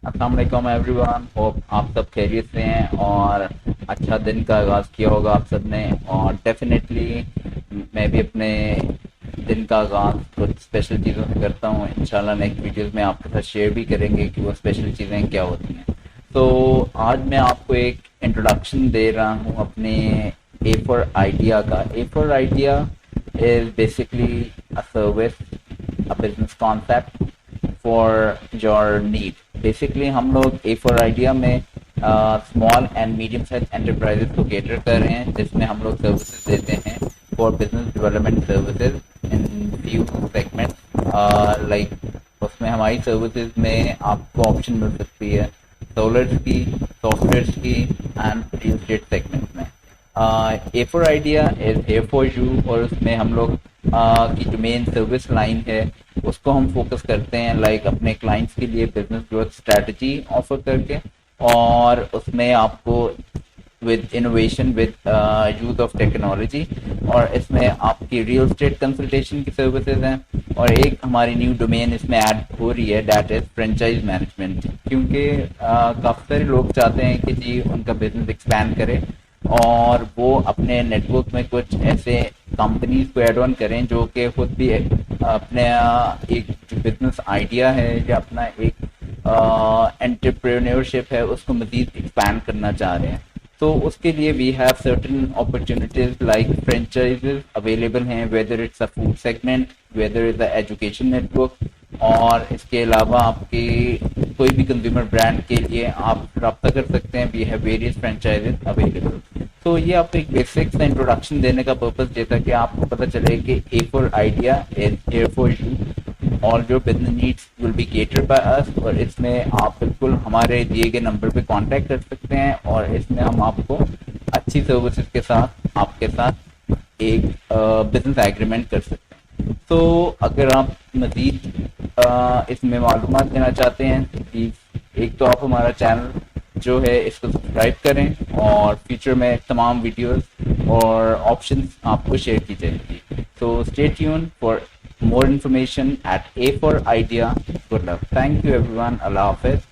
अस्सलाम वालेकुम everyone, hope आप सब खैरियत से हैं और अच्छा दिन का आगाज़ किया होगा आप सब ने। और डेफिनेटली मैं भी अपने दिन का आगाज़ कुछ स्पेशल चीज़ों से करता हूँ। इंशाल्लाह नेक्स्ट वीडियोस में आपके साथ शेयर भी करेंगे कि वो स्पेशल चीज़ें क्या होती हैं। तो आज मैं आपको एक इंट्रोडक्शन दे रहा हूँ अपने ए फॉर आइडिया का। A for idea is basically a service, a business concept for your need. Basically हम लोग ए फॉर आइडिया में small and medium size enterprises को केटर कर रहे हैं, जिसमें हम लोग सर्विसेज देते हैं for business development services in few segments. Like उसमें हमारी सर्विसेज में आपको ऑप्शन मिल सकती है सोलर्स की, सॉफ्टवेयर की एंड रियल एस्टेट सेगमेंट में। A for idea is here for you, और उसमें हम लोग की जो मेन सर्विस लाइन है उसको हम फोकस करते हैं लाइक अपने क्लाइंट्स के लिए बिजनेस ग्रोथ स्ट्रैटेजी ऑफर करके, और उसमें आपको with innovation with use of technology. और इसमें आपकी रियल एस्टेट कंसल्टेशन की सर्विसेज हैं, और एक हमारी न्यू डोमेन इसमें ऐड हो रही है, दैट इज फ्रेंचाइज मैनेजमेंट। क्योंकि काफ़ी सारे लोग चाहते हैं कि जी उनका बिजनेस एक्सपैंड करे और वो अपने नेटवर्क में कुछ ऐसे कंपनीज को एड ऑन करें जो कि खुद भी अपने एक जो बिजनेस आइडिया है या अपना एक एंटरप्रेन्योरशिप है उसको मजीद एक्सपैंड करना चाह रहे हैं। तो उसके लिए we have certain opportunities like franchises available हैं, whether it's a food segment, whether is a education network, और इसके अलावा आपकी कोई भी कंज्यूमर ब्रांड के लिए आप रब्ता कर सकते हैं। We have various franchises available. तो ये आपको एक बेसिक सा इंट्रोडक्शन देने का पर्पस देता कि आपको पता चले कि A for idea is here for you, all your business needs will be catered by us. और इसमें आप बिल्कुल हमारे दिए गए नंबर पे कांटेक्ट कर सकते हैं, और इसमें हम आपको अच्छी सर्विसेज के साथ आपके साथ एक बिजनेस एग्रीमेंट कर सकते हैं। तो अगर आप मजीद इसमें मालूमात देना चाहते हैं तो प्लीज़ एक तो आप हमारा चैनल जो है इसको सब्सक्राइब करें, और फ्यूचर में तमाम वीडियोस और ऑप्शंस आपको शेयर की जाएंगी। तो stay tune for more information at A4 Idea. Good luck. Thank you everyone. Allah Hafiz.